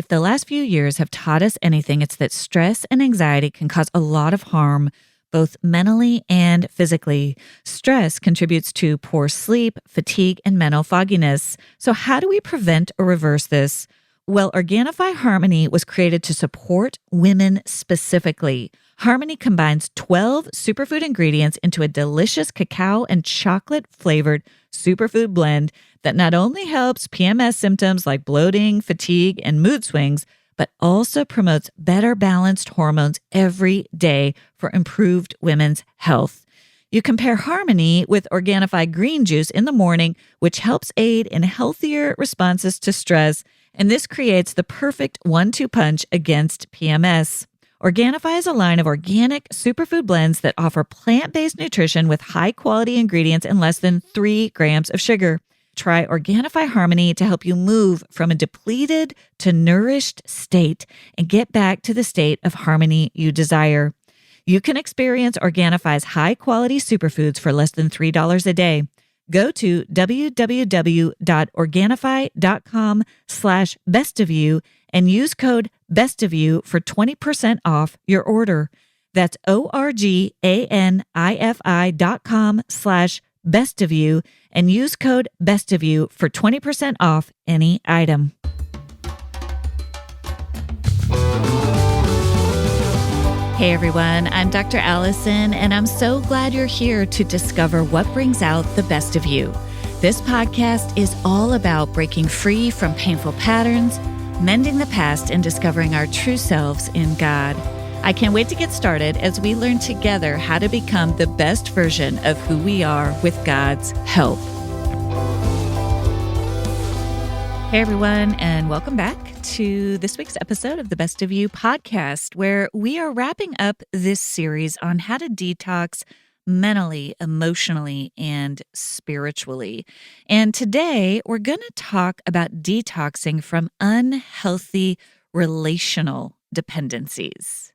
If the last few years have taught us anything, it's that stress and anxiety can cause a lot of harm, both mentally and physically. Stress contributes to poor sleep, fatigue, and mental fogginess. So how do we prevent or reverse this? Well, Organifi Harmony was created to support women specifically. Harmony combines 12 superfood ingredients into a delicious cacao and chocolate-flavored superfood blend that not only helps PMS symptoms like bloating, fatigue, and mood swings, but also promotes better balanced hormones every day for improved women's health. You can pair Harmony with Organifi green juice in the morning, which helps aid in healthier responses to stress, and this creates the perfect 1-2 punch against PMS. Organifi is a line of organic superfood blends that offer plant-based nutrition with high-quality ingredients and less than 3 grams of sugar. Try Organifi Harmony to help you move from a depleted to nourished state and get back to the state of harmony you desire. You can experience Organifi's high-quality superfoods for less than $3 a day. Go to www.organifi.com/bestofyou and use code bestofyou for 20% off your order. That's ORGANIFI.com/bestofyou and use code bestofyou for 20% off any item. Hey everyone, I'm Dr. Alison, and I'm so glad you're here to discover what brings out the best of you. This podcast is all about breaking free from painful patterns, mending the past, and discovering our true selves in God. I can't wait to get started as we learn together how to become the best version of who we are with God's help. Hey everyone, and welcome back to this week's episode of the Best of You podcast, where we are wrapping up this series on how to detox mentally, emotionally, and spiritually. And today we're going to talk about detoxing from unhealthy relational dependencies.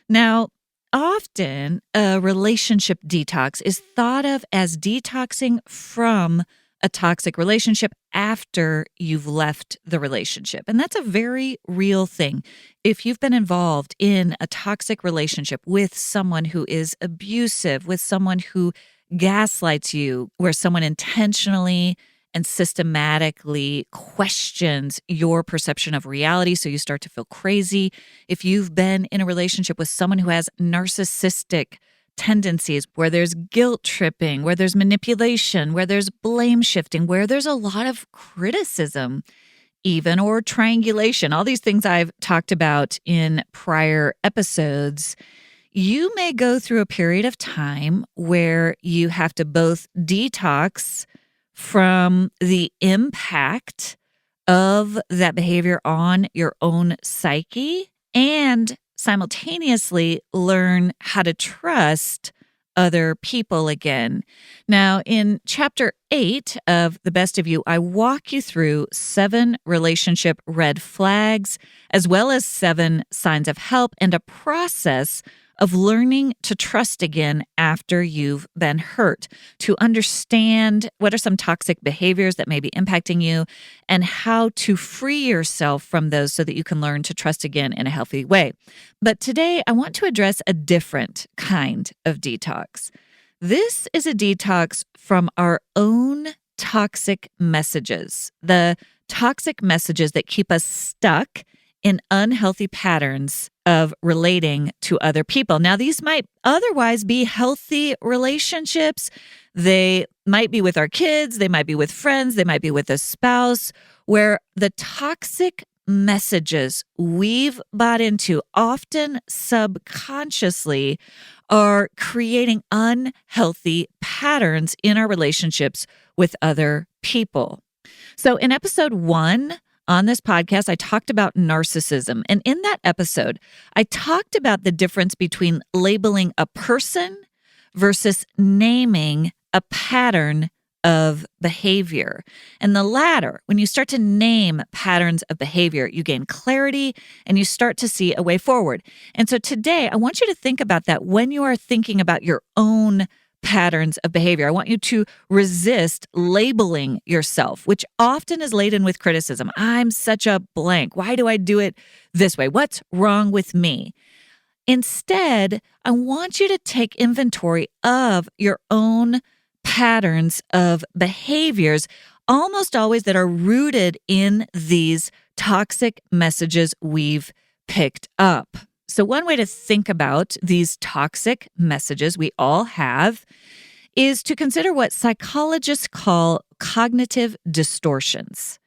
Now, often a relationship detox is thought of as detoxing from a toxic relationship after you've left the relationship. And that's a very real thing. If you've been involved in a toxic relationship with someone who is abusive, with someone who gaslights you, where someone intentionally and systematically questions your perception of reality, so you start to feel crazy. If you've been in a relationship with someone who has narcissistic tendencies, where there's guilt tripping, where there's manipulation, where there's blame shifting, where there's a lot of criticism even, or triangulation, all these things I've talked about in prior episodes, you may go through a period of time where you have to both detox from the impact of that behavior on your own psyche and simultaneously learn how to trust other people again. Now, in chapter 8 of The Best of You, I walk you through 7 relationship red flags, as well as 7 signs of help and a process of learning to trust again after you've been hurt, to understand what are some toxic behaviors that may be impacting you and how to free yourself from those so that you can learn to trust again in a healthy way. But today I want to address a different kind of detox. This is a detox from our own toxic messages, the toxic messages that keep us stuck in unhealthy patterns of relating to other people. Now, these might otherwise be healthy relationships. They might be with our kids, they might be with friends, they might be with a spouse, where the toxic messages we've bought into, often subconsciously, are creating unhealthy patterns in our relationships with other people. So in episode 1, on this podcast, I talked about narcissism. And in that episode, I talked about the difference between labeling a person versus naming a pattern of behavior. And the latter, when you start to name patterns of behavior, you gain clarity and you start to see a way forward. And so today, I want you to think about that when you are thinking about your own patterns of behavior. I want you to resist labeling yourself, which often is laden with criticism. I'm such a blank. Why do I do it this way? What's wrong with me? Instead, I want you to take inventory of your own patterns of behaviors, almost always that are rooted in these toxic messages we've picked up. So one way to think about these toxic messages we all have is to consider what psychologists call cognitive distortions,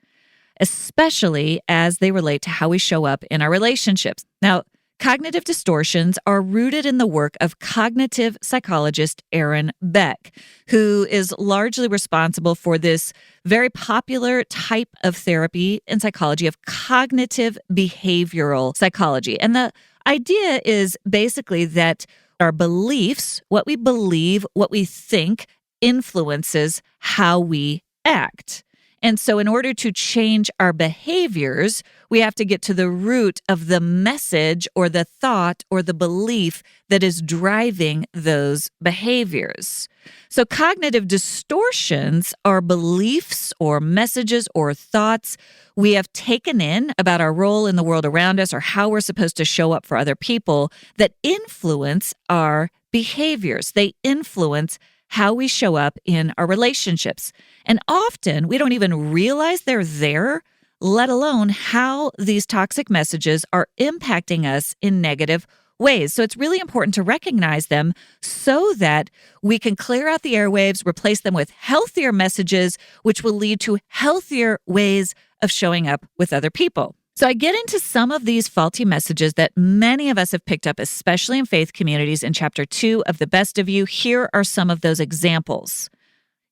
especially as they relate to how we show up in our relationships. Now, cognitive distortions are rooted in the work of cognitive psychologist Aaron Beck, who is largely responsible for this very popular type of therapy in psychology of cognitive behavioral psychology. And the idea is basically that our beliefs, what we believe, what we think, influences how we act. And so in order to change our behaviors, we have to get to the root of the message or the thought or the belief that is driving those behaviors. So cognitive distortions are beliefs or messages or thoughts we have taken in about our role in the world around us or how we're supposed to show up for other people that influence our behaviors. They influence how we show up in our relationships. And often we don't even realize they're there, let alone how these toxic messages are impacting us in negative ways. So it's really important to recognize them so that we can clear out the airwaves, replace them with healthier messages, which will lead to healthier ways of showing up with other people. So I get into some of these faulty messages that many of us have picked up, especially in faith communities, in Chapter 2 of The Best of You. Here are some of those examples.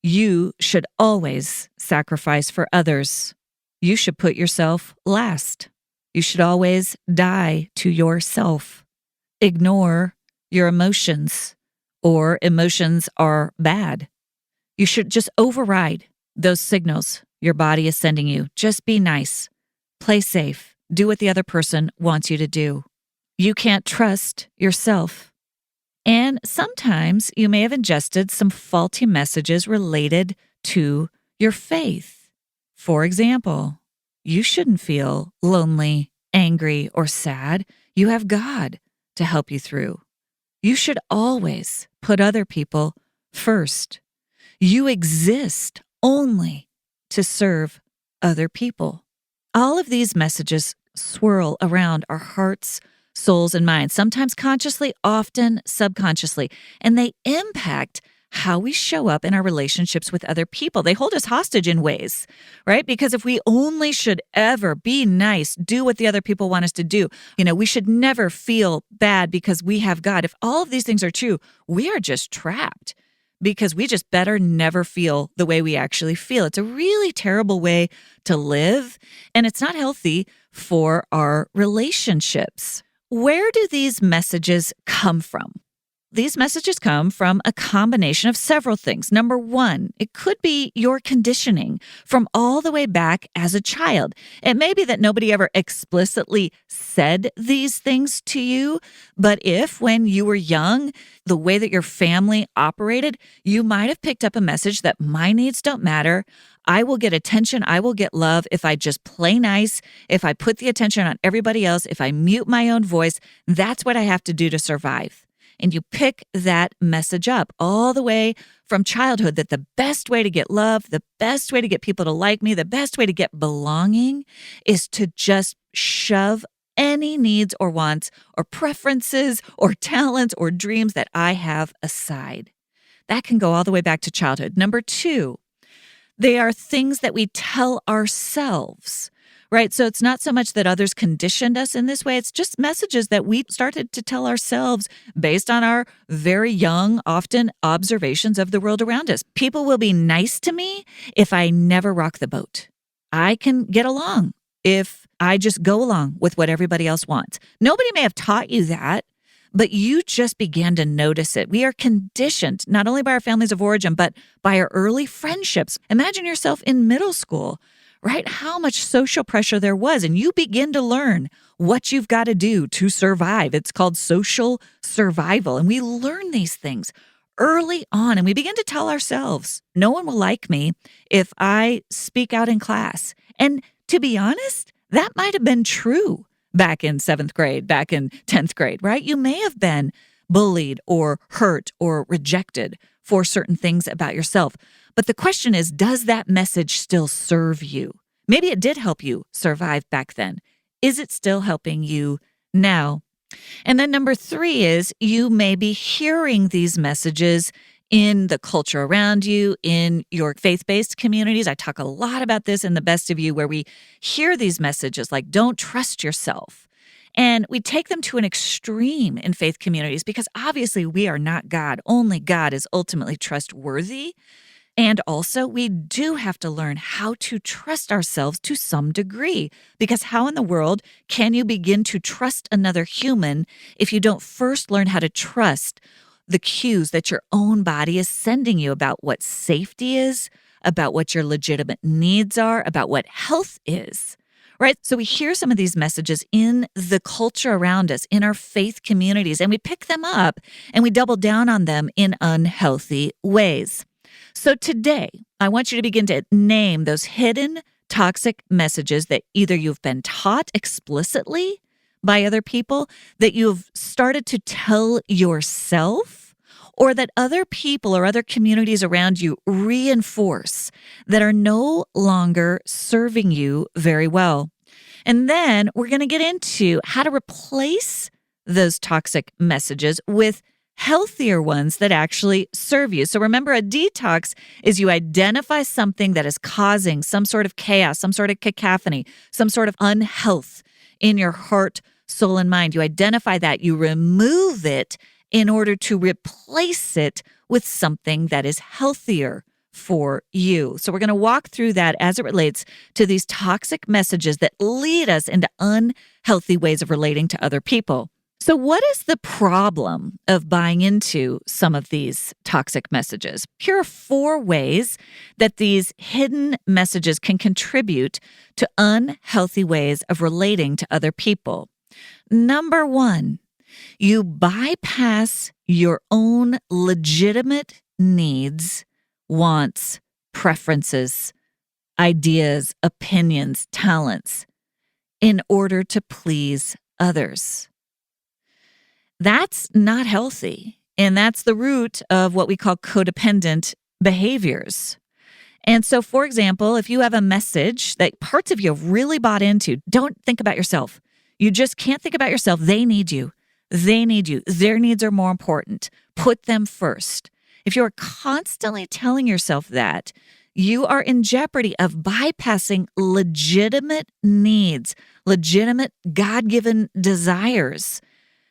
You should always sacrifice for others. You should put yourself last. You should always die to yourself. Ignore your emotions, or emotions are bad. You should just override those signals your body is sending you. Just be nice. Play safe. Do what the other person wants you to do. You can't trust yourself. And sometimes you may have ingested some faulty messages related to your faith. For example, you shouldn't feel lonely, angry, or sad. You have God to help you through. You should always put other people first. You exist only to serve other people. All of these messages swirl around our hearts, souls, and minds, sometimes consciously, often subconsciously, and they impact how we show up in our relationships with other people. They hold us hostage in ways, right? Because if we only should ever be nice, do what the other people want us to do, we should never feel bad because we have God. If all of these things are true, we are just trapped because we just better never feel the way we actually feel. It's a really terrible way to live, and it's not healthy for our relationships. Where do these messages come from? These messages come from a combination of several things. Number one, it could be your conditioning from all the way back as a child. It may be that nobody ever explicitly said these things to you, but if when you were young, the way that your family operated, you might have picked up a message that my needs don't matter. I will get attention. I will get love if I just play nice, if I put the attention on everybody else, if I mute my own voice. That's what I have to do to survive. And you pick that message up all the way from childhood that the best way to get love, the best way to get people to like me, the best way to get belonging is to just shove any needs or wants or preferences or talents or dreams that I have aside. That can go all the way back to childhood. Number two, they are things that we tell ourselves. Right. So it's not so much that others conditioned us in this way. It's just messages that we started to tell ourselves based on our very young, often observations of the world around us. People will be nice to me if I never rock the boat. I can get along if I just go along with what everybody else wants. Nobody may have taught you that, but you just began to notice it. We are conditioned not only by our families of origin, but by our early friendships. Imagine yourself in middle school. Right? How much social pressure there was. And you begin to learn what you've got to do to survive. It's called social survival. And we learn these things early on, and we begin to tell ourselves, no one will like me if I speak out in class. And to be honest, that might have been true back in 7th grade, back in 10th grade, right? You may have been bullied or hurt or rejected for certain things about yourself. But the question is, does that message still serve you? Maybe it did help you survive back then. Is it still helping you now? And then number 3 is you may be hearing these messages in the culture around you, in your faith-based communities. I talk a lot about this in The Best of You, where we hear these messages like, don't trust yourself. And we take them to an extreme in faith communities because obviously we are not God. Only God is ultimately trustworthy. And also, we do have to learn how to trust ourselves to some degree, because how in the world can you begin to trust another human if you don't first learn how to trust the cues that your own body is sending you about what safety is, about what your legitimate needs are, about what health is, right? So we hear some of these messages in the culture around us, in our faith communities, and we pick them up and we double down on them in unhealthy ways. So today, I want you to begin to name those hidden toxic messages that either you've been taught explicitly by other people, that you've started to tell yourself, or that other people or other communities around you reinforce that are no longer serving you very well. And then we're going to get into how to replace those toxic messages with healthier ones that actually serve you. So remember, a detox is you identify something that is causing some sort of chaos, some sort of cacophony, some sort of unhealth in your heart, soul, and mind. You identify that, you remove it in order to replace it with something that is healthier for you. So we're going to walk through that as it relates to these toxic messages that lead us into unhealthy ways of relating to other people. So what is the problem of buying into some of these toxic messages? Here are 4 ways that these hidden messages can contribute to unhealthy ways of relating to other people. Number 1, you bypass your own legitimate needs, wants, preferences, ideas, opinions, talents in order to please others. That's not healthy. And that's the root of what we call codependent behaviors. And so, for example, if you have a message that parts of you have really bought into, don't think about yourself. You just can't think about yourself. They need you. They need you. Their needs are more important. Put them first. If you're constantly telling yourself that, you are in jeopardy of bypassing legitimate needs, legitimate God-given desires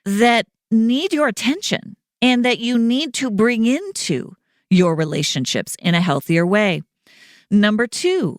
that need your attention and that you need to bring into your relationships in a healthier way. Number 2,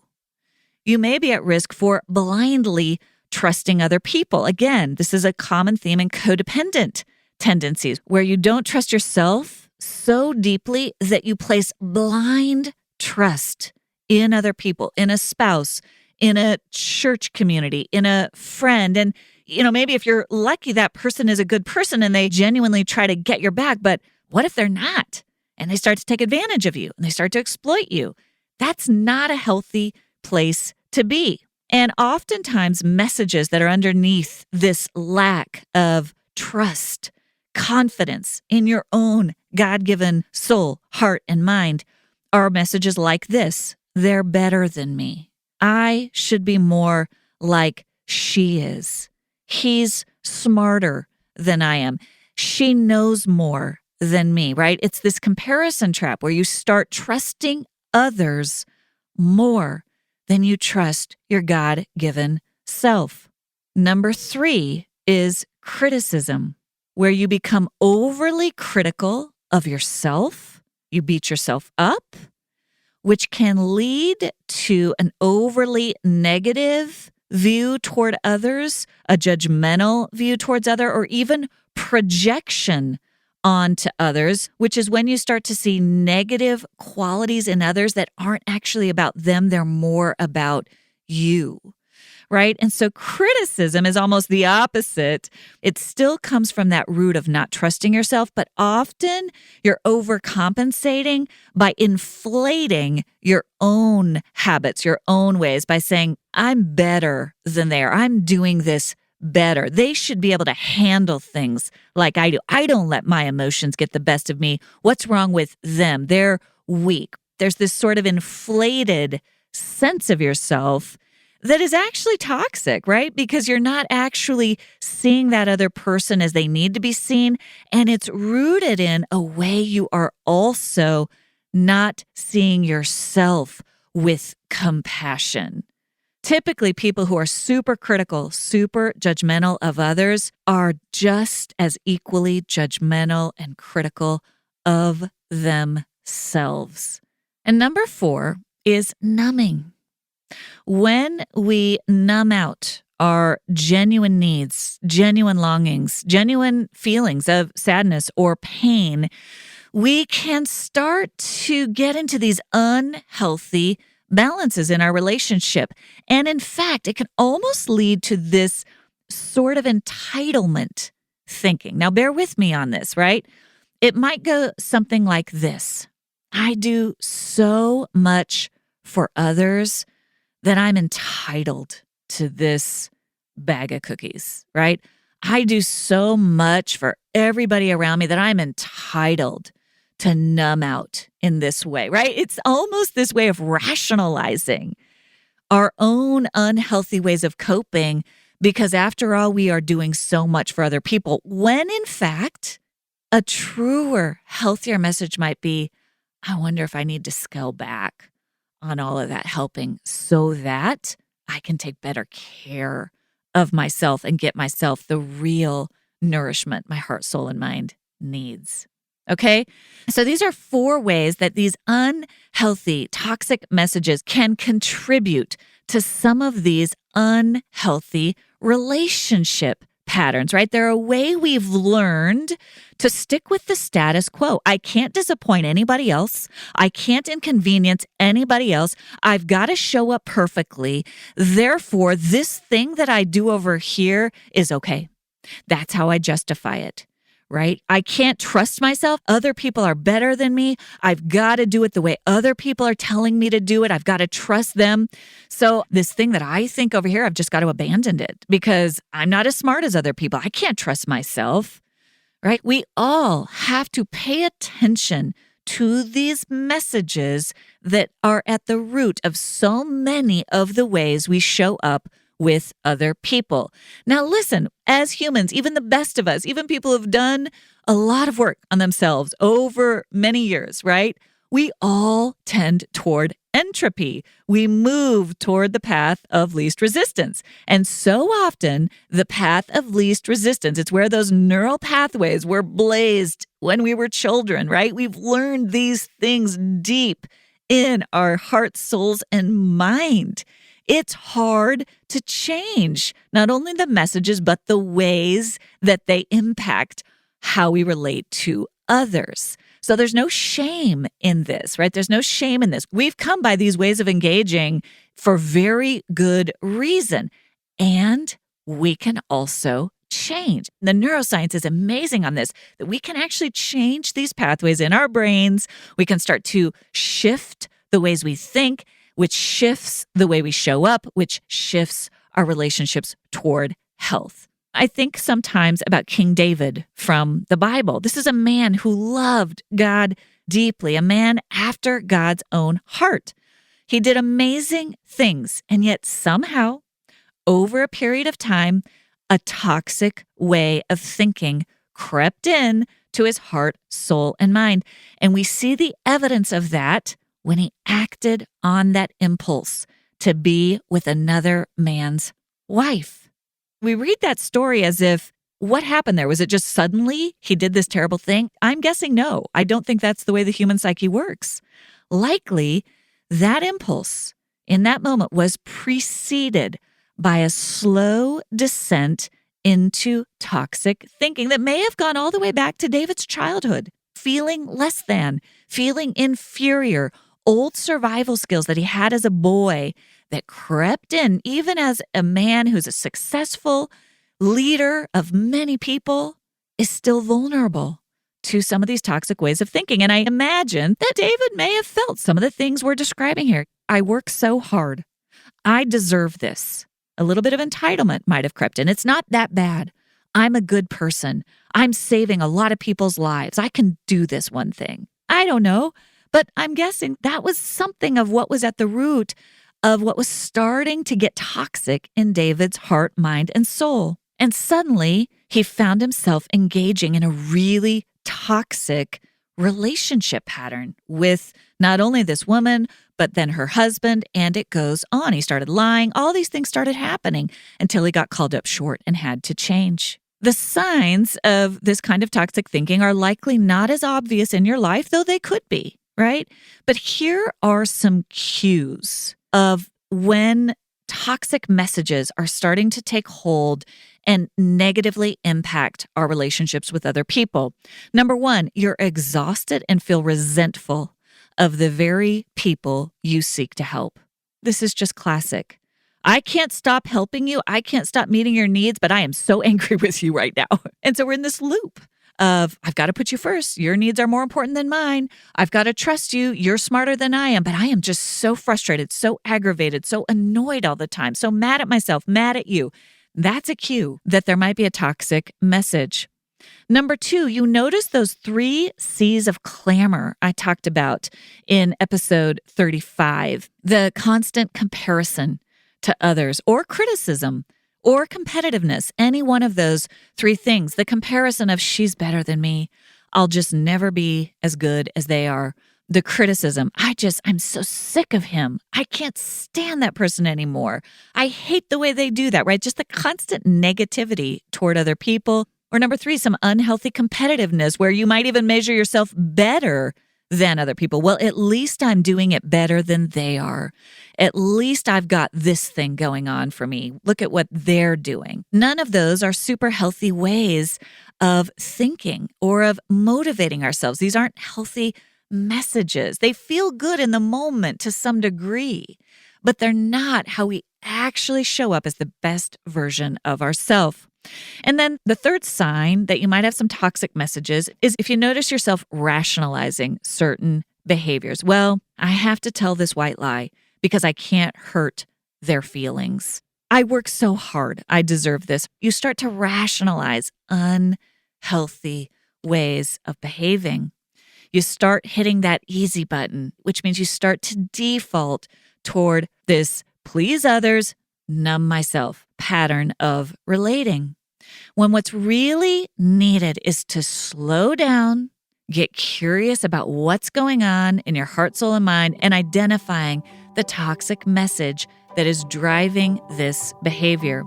you may be at risk for blindly trusting other people. Again, this is a common theme in codependent tendencies, where you don't trust yourself so deeply that you place blind trust in other people, in a spouse, in a church community, in a friend. And maybe if you're lucky, that person is a good person and they genuinely try to get your back. But what if they're not? And they start to take advantage of you and they start to exploit you. That's not a healthy place to be. And oftentimes messages that are underneath this lack of trust, confidence in your own God-given soul, heart, and mind are messages like this. They're better than me. I should be more like she is. He's smarter than I am. She knows more than me, right? It's this comparison trap where you start trusting others more than you trust your God-given self. Number 3 is criticism, where you become overly critical of yourself. You beat yourself up, which can lead to an overly negative view toward others, a judgmental view towards others, or even projection onto others, which is when you start to see negative qualities in others that aren't actually about them. They're more about you, right? And so criticism is almost the opposite. It still comes from that root of not trusting yourself, but often you're overcompensating by inflating your own habits, your own ways by saying, I'm better than they are. I'm doing this better. They should be able to handle things like I do. I don't let my emotions get the best of me. What's wrong with them? They're weak. There's this sort of inflated sense of yourself that is actually toxic, right? Because you're not actually seeing that other person as they need to be seen. And it's rooted in a way you are also not seeing yourself with compassion. Typically, people who are super critical, super judgmental of others are just as equally judgmental and critical of themselves. And number 4 is numbing. When we numb out our genuine needs, genuine longings, genuine feelings of sadness or pain, we can start to get into these unhealthy balances in our relationship. And in fact, it can almost lead to this sort of entitlement thinking. Now, bear with me on this, right? It might go something like this. I do so much for others that I'm entitled to this bag of cookies, right? I do so much for everybody around me that I'm entitled to numb out in this way, right? It's almost this way of rationalizing our own unhealthy ways of coping because after all, we are doing so much for other people when in fact, a truer, healthier message might be, I wonder if I need to scale back on all of that helping so that I can take better care of myself and get myself the real nourishment my heart, soul, and mind needs. Okay? So these are 4 ways that these unhealthy, toxic messages can contribute to some of these unhealthy relationship patterns, right? They're a way we've learned to stick with the status quo. I can't disappoint anybody else. I can't inconvenience anybody else. I've got to show up perfectly. Therefore, this thing that I do over here is okay. That's how I justify it. Right? I can't trust myself. Other people are better than me. I've got to do it the way other people are telling me to do it. I've got to trust them. So this thing that I think over here, I've just got to abandon it because I'm not as smart as other people. I can't trust myself. Right? We all have to pay attention to these messages that are at the root of so many of the ways we show up with other people. Now, listen, as humans, even the best of us, even people who've done a lot of work on themselves over many years, right? We all tend toward entropy. We move toward the path of least resistance. And so often, the path of least resistance, it's where those neural pathways were blazed when we were children, right? We've learned these things deep in our hearts, souls, and mind. It's hard to change not only the messages, but the ways that they impact how we relate to others. So there's no shame in this, right? There's no shame in this. We've come by these ways of engaging for very good reason. And we can also change. The neuroscience is amazing on this, that we can actually change these pathways in our brains. We can start to shift the ways we think, which shifts the way we show up, which shifts our relationships toward health. I think sometimes about King David from the Bible. This is a man who loved God deeply, a man after God's own heart. He did amazing things, and yet somehow, over a period of time, a toxic way of thinking crept in to his heart, soul, and mind. And we see the evidence of that when he acted on that impulse to be with another man's wife. We read that story as if, what happened there? Was it just suddenly he did this terrible thing? I'm guessing no. I don't think that's the way the human psyche works. Likely, that impulse in that moment was preceded by a slow descent into toxic thinking that may have gone all the way back to David's childhood, feeling less than, feeling inferior, old survival skills that he had as a boy that crept in, even as a man who's a successful leader of many people is still vulnerable to some of these toxic ways of thinking. And I imagine that David may have felt some of the things we're describing here. I work so hard. I deserve this. A little bit of entitlement might have crept in. It's not that bad. I'm a good person. I'm saving a lot of people's lives. I can do this one thing. I don't know, but I'm guessing that was something of what was at the root of what was starting to get toxic in David's heart, mind, and soul. And suddenly, he found himself engaging in a really toxic relationship pattern with not only this woman, but then her husband, and it goes on. He started lying. All these things started happening until he got called up short and had to change. The signs of this kind of toxic thinking are likely not as obvious in your life, though they could be, right? But here are some cues of when toxic messages are starting to take hold and negatively impact our relationships with other people. Number one, you're exhausted and feel resentful of the very people you seek to help. This is just classic. I can't stop helping you. I can't stop meeting your needs, but I am so angry with you right now. And so we're in this loop of, I've got to put you first. Your needs are more important than mine. I've got to trust you. You're smarter than I am, but I am just so frustrated, so aggravated, so annoyed all the time, so mad at myself, mad at you. That's a cue that there might be a toxic message. Number two, you notice those 3 C's of clamor I talked about in episode 35. The constant comparison to others or criticism or competitiveness, any one of those 3 things. The comparison of she's better than me. I'll just never be as good as they are. The criticism, I'm so sick of him. I can't stand that person anymore. I hate the way they do that, right? Just the constant negativity toward other people. Or number 3, some unhealthy competitiveness where you might even measure yourself better than other people. Well, at least I'm doing it better than they are. At least I've got this thing going on for me. Look at what they're doing. None of those are super healthy ways of thinking or of motivating ourselves. These aren't healthy messages. They feel good in the moment to some degree, but they're not how we actually show up as the best version of ourselves. And then the third sign that you might have some toxic messages is if you notice yourself rationalizing certain behaviors. Well, I have to tell this white lie because I can't hurt their feelings. I work so hard. I deserve this. You start to rationalize unhealthy ways of behaving. You start hitting that easy button, which means you start to default toward this please others, numb myself pattern of relating. When what's really needed is to slow down, get curious about what's going on in your heart, soul, and mind, and identifying the toxic message that is driving this behavior.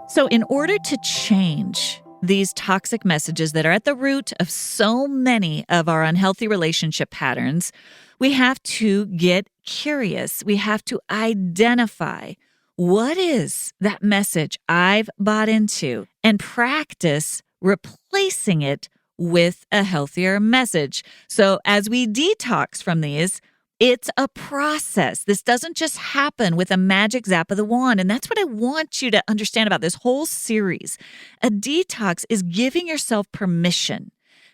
So in order to change these toxic messages that are at the root of so many of our unhealthy relationship patterns, we have to get curious. We have to identify what is that message I've bought into and practice replacing it with a healthier message. So as we detox from these, it's a process. This doesn't just happen with a magic zap of the wand. And that's what I want you to understand about this whole series. A detox is giving yourself permission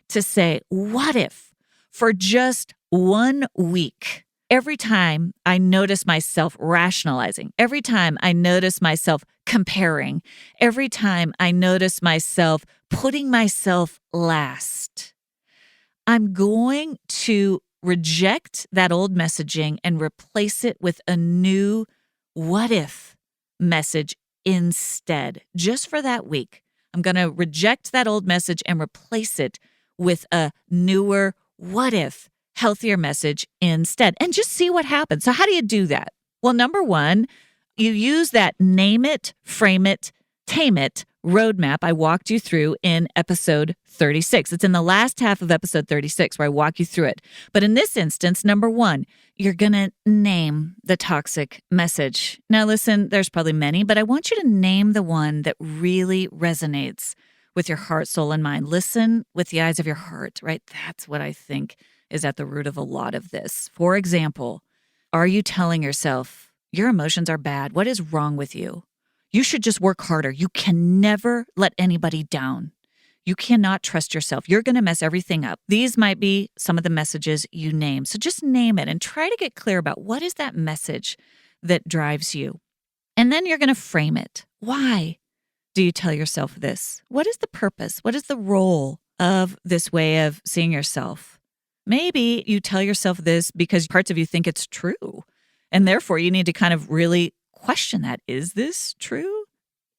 to say, what if for just 1 week, every time I notice myself rationalizing, every time I notice myself comparing, every time I notice myself putting myself last, I'm going to reject that old messaging and replace it with a new what if message instead. Just for that week, I'm going to reject that old message and replace it with a newer what if healthier message instead, and just see what happens. So how do you do that? Well, number 1, you use that name it, frame it, tame it roadmap I walked you through in episode 36. It's in the last half of episode 36 where I walk you through it. But in this instance, number 1, you're going to name the toxic message. Now listen, there's probably many, but I want you to name the one that really resonates with your heart, soul, and mind. Listen with the eyes of your heart, right? That's what I think is at the root of a lot of this. For example, are you telling yourself, your emotions are bad? What is wrong with you? You should just work harder. You can never let anybody down. You cannot trust yourself. You're going to mess everything up. These might be some of the messages you name. So just name it and try to get clear about what is that message that drives you. And then you're going to frame it. Why do you tell yourself this? What is the purpose? What is the role of this way of seeing yourself? Maybe you tell yourself this because parts of you think it's true. And therefore, you need to kind of really question that. Is this true?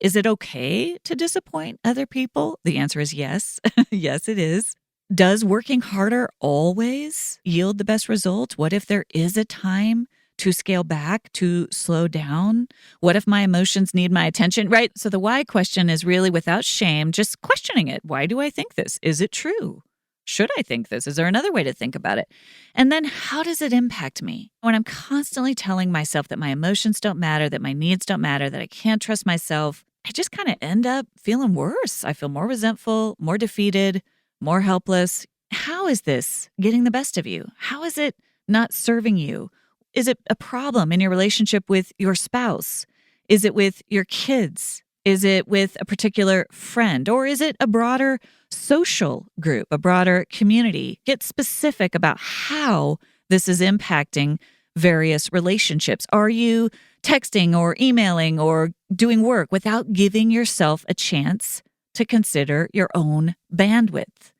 Is it okay to disappoint other people? The answer is yes. Yes, it is. Does working harder always yield the best results? What if there is a time to scale back, to slow down? What if my emotions need my attention, right? So the why question is really without shame, just questioning it. Why do I think this? Is it true? Should I think this? Is there another way to think about it? And then how does it impact me? When I'm constantly telling myself that my emotions don't matter, that my needs don't matter, that I can't trust myself, I just kind of end up feeling worse. I feel more resentful, more defeated, more helpless. How is this getting the best of you? How is it not serving you? Is it a problem in your relationship with your spouse? Is it with your kids? Is it with a particular friend? Or is it a broader social group, a broader community? Get specific about how this is impacting various relationships. Are you texting or emailing or doing work without giving yourself a chance to consider your own bandwidth?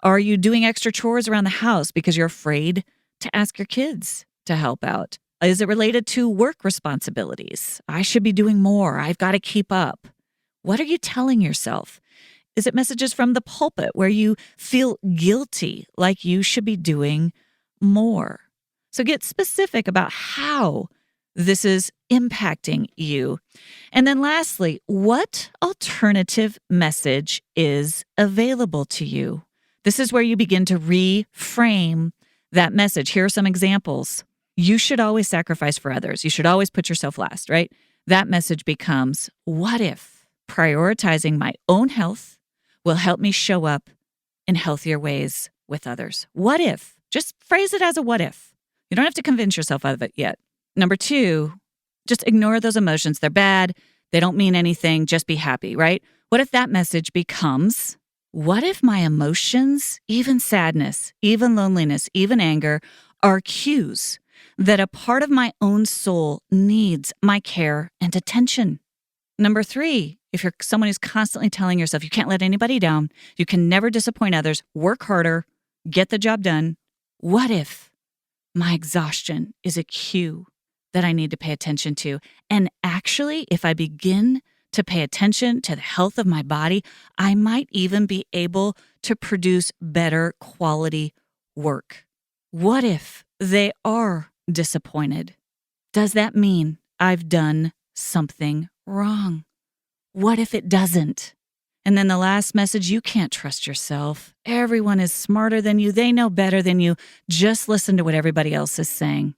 Are you doing extra chores around the house because you're afraid to ask your kids to help out? Is it related to work responsibilities? I should be doing more. I've got to keep up. What are you telling yourself? Is it messages from the pulpit where you feel guilty, like you should be doing more? So get specific about how this is impacting you. And then lastly, what alternative message is available to you? This is where you begin to reframe that message. Here are some examples. You should always sacrifice for others. You should always put yourself last, right? That message becomes, what if prioritizing my own health will help me show up in healthier ways with others? What if? Just phrase it as a what if. You don't have to convince yourself of it yet. Number 2, just ignore those emotions. They're bad. They don't mean anything. Just be happy, right? What if that message becomes, what if my emotions, even sadness, even loneliness, even anger, are cues that a part of my own soul needs my care and attention? Number 3, if you're someone who's constantly telling yourself you can't let anybody down, you can never disappoint others, work harder, get the job done, what if my exhaustion is a cue that I need to pay attention to? And actually, if I begin to pay attention to the health of my body, I might even be able to produce better quality work. What if they are disappointed? Does that mean I've done something wrong? What if it doesn't? And then the last message, you can't trust yourself. Everyone is smarter than you. They know better than you. Just listen to what everybody else is saying.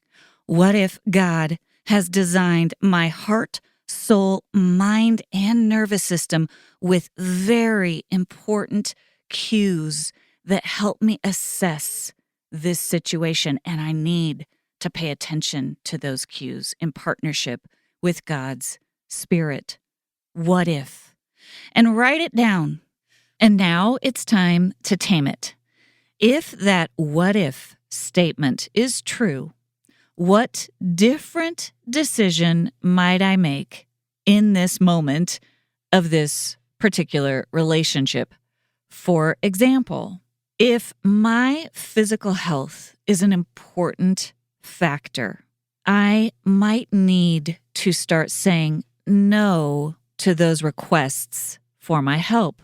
What if God has designed my heart, soul, mind, and nervous system with very important cues that help me assess this situation, and I need to pay attention to those cues in partnership with God's Spirit? What if? And write it down. And now it's time to tame it. If that what if statement is true, what different decision might I make in this moment of this particular relationship? For example, if my physical health is an important factor, I might need to start saying no to those requests for my help.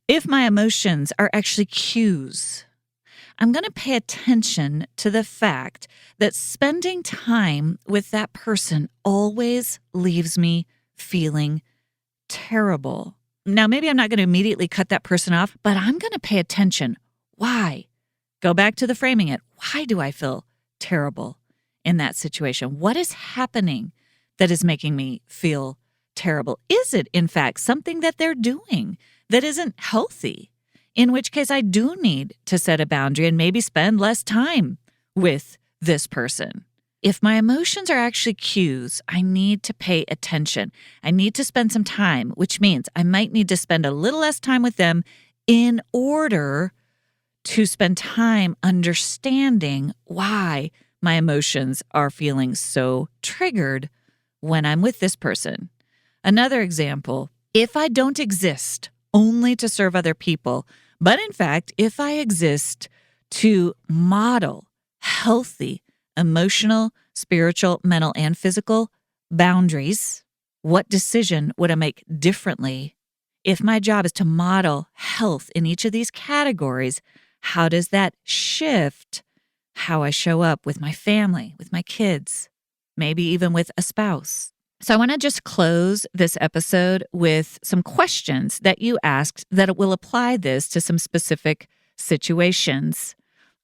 If my emotions are actually cues, I'm going to pay attention to the fact that spending time with that person always leaves me feeling terrible. Now, maybe I'm not going to immediately cut that person off, but I'm going to pay attention. Why? Go back to the framing it. Why do I feel terrible in that situation? What is happening that is making me feel terrible? Is it, in fact, something that they're doing that isn't healthy? In which case, I do need to set a boundary and maybe spend less time with this person. If my emotions are actually cues, I need to pay attention. I need to spend some time, which means I might need to spend a little less time with them in order to spend time understanding why my emotions are feeling so triggered when I'm with this person. Another example, if I don't exist only to serve other people, but in fact, if I exist to model healthy, emotional, spiritual, mental, and physical boundaries, what decision would I make differently? If my job is to model health in each of these categories, how does that shift how I show up with my family, with my kids, maybe even with a spouse? So I want to just close this episode with some questions that you asked that will apply this to some specific situations.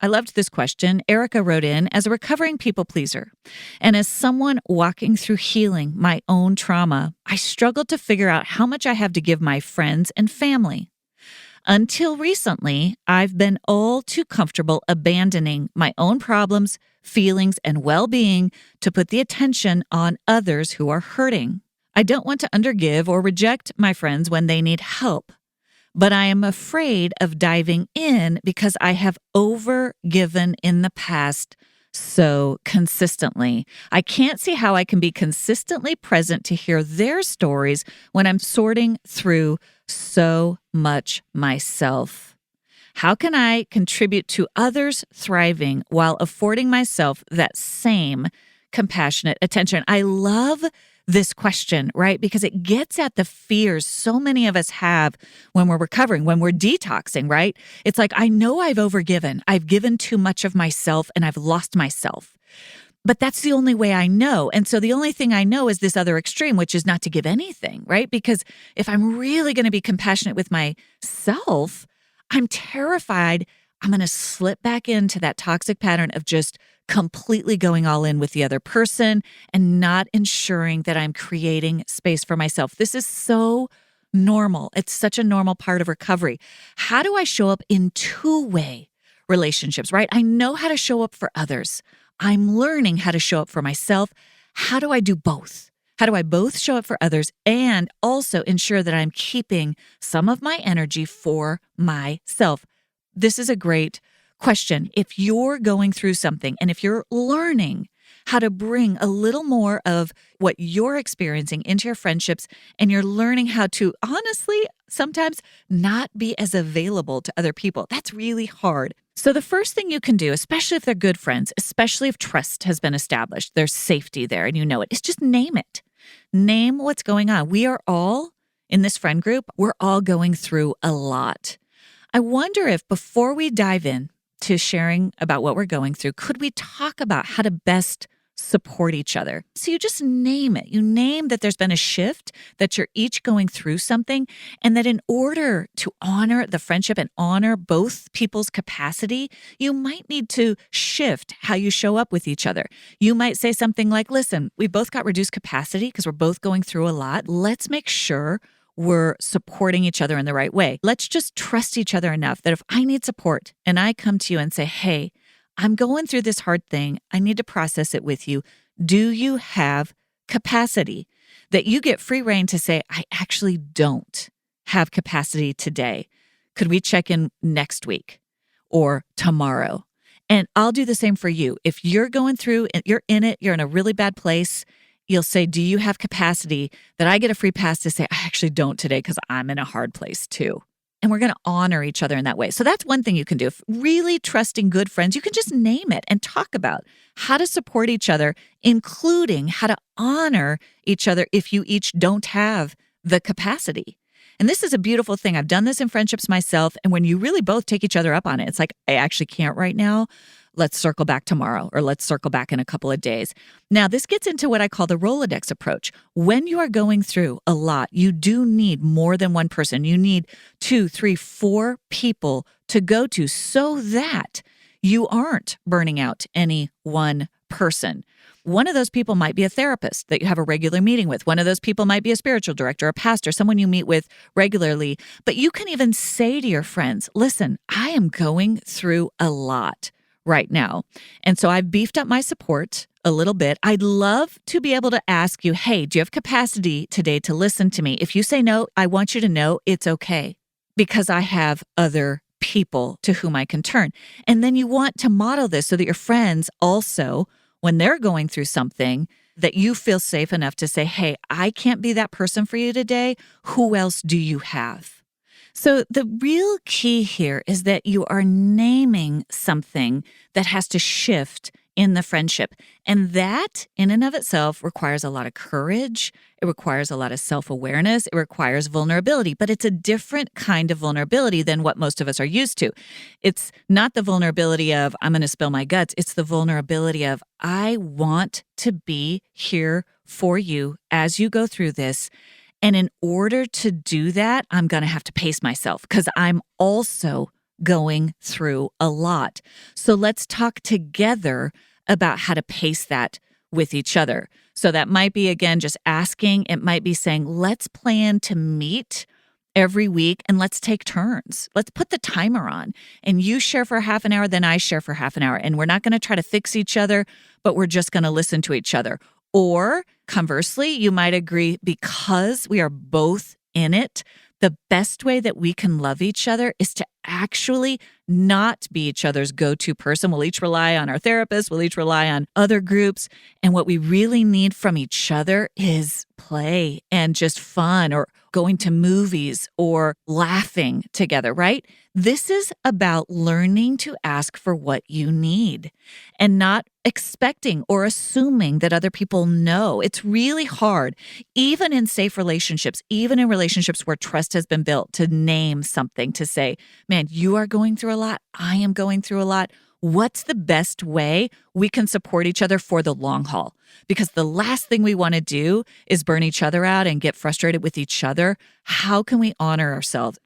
I loved this question. Erica wrote in, as a recovering people pleaser and as someone walking through healing my own trauma, I struggled to figure out how much I have to give my friends and family. Until recently, I've been all too comfortable abandoning my own problems, feelings, and well-being to put the attention on others who are hurting. I don't want to undergive or reject my friends when they need help, but I am afraid of diving in because I have overgiven in the past so consistently. I can't see how I can be consistently present to hear their stories when I'm sorting through so much myself. How can I contribute to others thriving while affording myself that same compassionate attention? I love this question, right? Because it gets at the fears so many of us have when we're recovering, when we're detoxing, right? It's like, I know I've overgiven. I've given too much of myself and I've lost myself. But that's the only way I know. And so the only thing I know is this other extreme, which is not to give anything, right? Because if I'm really going to be compassionate with myself, I'm terrified I'm going to slip back into that toxic pattern of just completely going all in with the other person and not ensuring that I'm creating space for myself. This is so normal. It's such a normal part of recovery. How do I show up in two-way relationships, right? I know how to show up for others. I'm learning how to show up for myself. How do I do both? How do I both show up for others and also ensure that I'm keeping some of my energy for myself? This is a great question. If you're going through something and if you're learning how to bring a little more of what you're experiencing into your friendships and you're learning how to honestly sometimes not be as available to other people, that's really hard. So the first thing you can do, especially if they're good friends, especially if trust has been established, there's safety there and you know it, is just name it. Name what's going on. We are all in this friend group, we're all going through a lot. I wonder if before we dive in to sharing about what we're going through, could we talk about how to best support each other? So you just name it. You name that there's been a shift, that you're each going through something, and that in order to honor the friendship and honor both people's capacity, you might need to shift how you show up with each other. You might say something like, listen, we both got reduced capacity because we're both going through a lot. Let's make sure we're supporting each other in the right way. Let's just trust each other enough that if I need support and I come to you and say, hey, I'm going through this hard thing, I need to process it with you. Do you have capacity? That you get free rein to say, I actually don't have capacity today. Could we check in next week or tomorrow? And I'll do the same for you. If you're going through, you're in it, you're in a really bad place, you'll say, do you have capacity that I get a free pass to say, I actually don't today because I'm in a hard place too. And we're going to honor each other in that way. So that's one thing you can do. If really trusting good friends, you can just name it and talk about how to support each other, including how to honor each other if you each don't have the capacity. And this is a beautiful thing. I've done this in friendships myself. And when you really both take each other up on it, it's like, I actually can't right now. Let's circle back tomorrow, or let's circle back in a couple of days. Now, this gets into what I call the Rolodex approach. When you are going through a lot, you do need more than one person. You need 2, 3, 4 people to go to so that you aren't burning out any one person. One of those people might be a therapist that you have a regular meeting with. One of those people might be a spiritual director, a pastor, someone you meet with regularly. But you can even say to your friends, listen, I am going through a lot right now. And so I've beefed up my support a little bit. I'd love to be able to ask you, hey, do you have capacity today to listen to me? If you say no, I want you to know it's okay because I have other people to whom I can turn. And then you want to model this so that your friends also, when they're going through something, that you feel safe enough to say, hey, I can't be that person for you today. Who else do you have? So the real key here is that you are naming something that has to shift in the friendship. And that in and of itself requires a lot of courage. It requires a lot of self-awareness. It requires vulnerability, but it's a different kind of vulnerability than what most of us are used to. It's not the vulnerability of, I'm going to spill my guts. It's the vulnerability of, I want to be here for you as you go through this. And in order to do that, I'm going to have to pace myself because I'm also going through a lot. So let's talk together about how to pace that with each other. So that might be, again, just asking. It might be saying, let's plan to meet every week and let's take turns. Let's put the timer on and you share for half an hour, then I share for half an hour. And we're not going to try to fix each other, but we're just going to listen to each other. Or conversely, you might agree because we are both in it, the best way that we can love each other is to actually not be each other's go-to person. We'll each rely on our therapist. We'll each rely on other groups. And what we really need from each other is play and just fun or going to movies or laughing together, right? This is about learning to ask for what you need and not expecting or assuming that other people know. It's really hard, even in safe relationships, even in relationships where trust has been built, to name something, to say, man, you are going through a lot. I am going through a lot. What's the best way we can support each other for the long haul? Because the last thing we want to do is burn each other out and get frustrated with each other. How can we honor ourselves?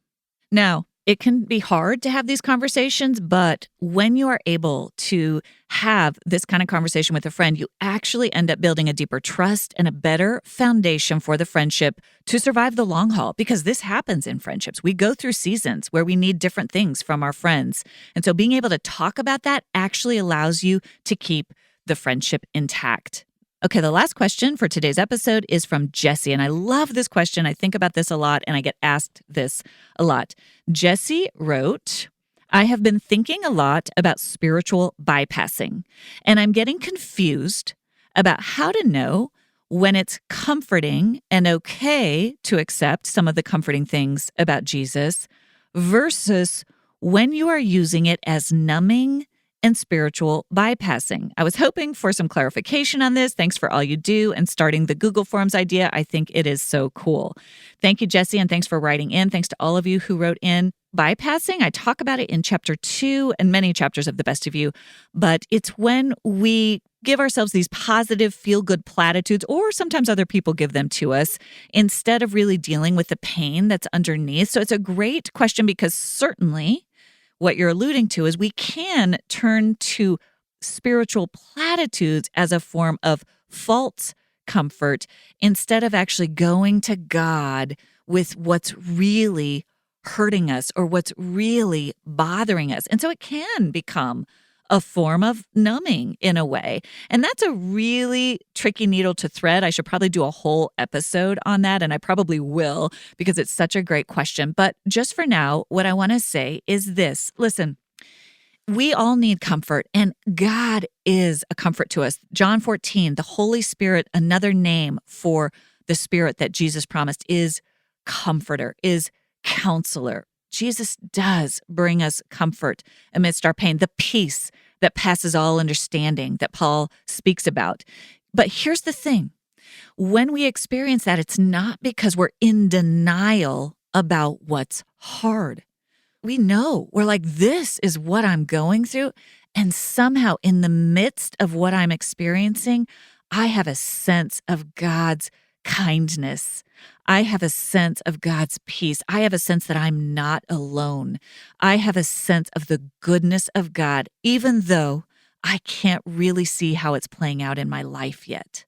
Now, it can be hard to have these conversations, but when you are able to have this kind of conversation with a friend, you actually end up building a deeper trust and a better foundation for the friendship to survive the long haul, because this happens in friendships. We go through seasons where we need different things from our friends. And so being able to talk about that actually allows you to keep the friendship intact. Okay, the last question for today's episode is from Jessie, and I love this question. I think about this a lot, and I get asked this a lot. Jessie wrote, I have been thinking a lot about spiritual bypassing, and I'm getting confused about how to know when it's comforting and okay to accept some of the comforting things about Jesus versus when you are using it as numbing and spiritual bypassing. I was hoping for some clarification on this. Thanks for all you do and starting the Google Forms idea. I think it is so cool. Thank you, Jessie, and thanks for writing in. Thanks to all of you who wrote in. Bypassing, I talk about it in chapter 2 and many chapters of The Best of You, but it's when we give ourselves these positive feel-good platitudes, or sometimes other people give them to us, instead of really dealing with the pain that's underneath. So it's a great question because certainly what you're alluding to is we can turn to spiritual platitudes as a form of false comfort instead of actually going to God with what's really hurting us or what's really bothering us. And so it can become a form of numbing in a way. And that's a really tricky needle to thread. I should probably do a whole episode on that, and I probably will because it's such a great question. But just for now, what I want to say is this. Listen, we all need comfort, and God is a comfort to us. John 14, the Holy Spirit, another name for the Spirit that Jesus promised, is comforter, is counselor. Jesus does bring us comfort amidst our pain, the peace that passes all understanding that Paul speaks about. But here's the thing. When we experience that, it's not because we're in denial about what's hard. We know, we're like, this is what I'm going through. And somehow in the midst of what I'm experiencing, I have a sense of God's kindness. I have a sense of God's peace. I have a sense that I'm not alone. I have a sense of the goodness of God, even though I can't really see how it's playing out in my life yet.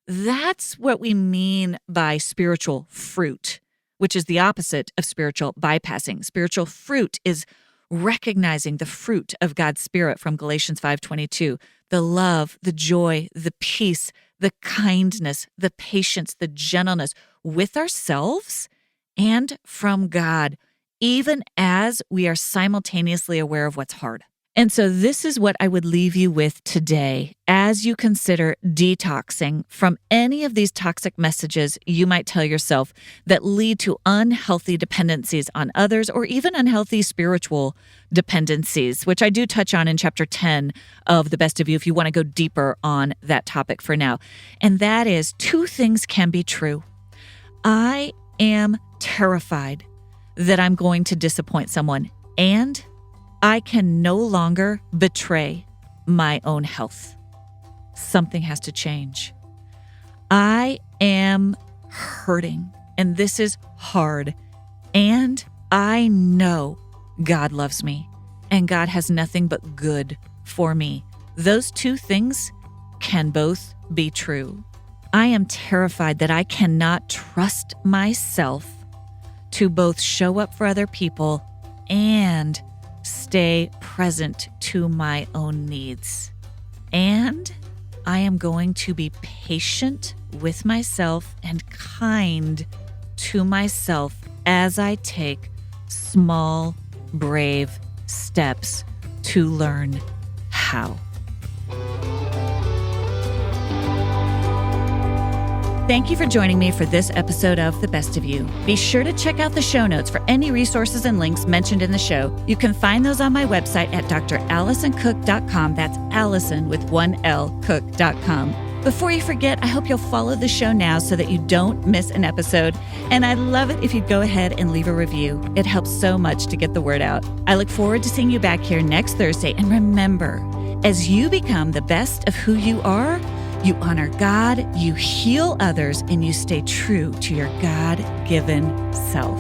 That's what we mean by spiritual fruit, which is the opposite of spiritual bypassing. Spiritual fruit is recognizing the fruit of God's Spirit from Galatians 5:22, the love, the joy, the peace, the kindness, the patience, the gentleness with ourselves and from God, even as we are simultaneously aware of what's hard. And so this is what I would leave you with today as you consider detoxing from any of these toxic messages you might tell yourself that lead to unhealthy dependencies on others or even unhealthy spiritual dependencies, which I do touch on in chapter 10 of The Best of You if you want to go deeper on that topic for now. And that is, two things can be true. I am terrified that I'm going to disappoint someone, and I can no longer betray my own health. Something has to change. I am hurting, and this is hard, and I know God loves me, and God has nothing but good for me. Those two things can both be true. I am terrified that I cannot trust myself to both show up for other people and stay present to my own needs. And I am going to be patient with myself and kind to myself as I take small, brave steps to learn how. Thank you for joining me for this episode of The Best of You. Be sure to check out the show notes for any resources and links mentioned in the show. You can find those on my website at dralisoncook.com. That's Alison with one L, cook.com. Before you forget, I hope you'll follow the show now so that you don't miss an episode. And I'd love it if you'd go ahead and leave a review. It helps so much to get the word out. I look forward to seeing you back here next Thursday. And remember, as you become the best of who you are, you honor God, you heal others, and you stay true to your God-given self.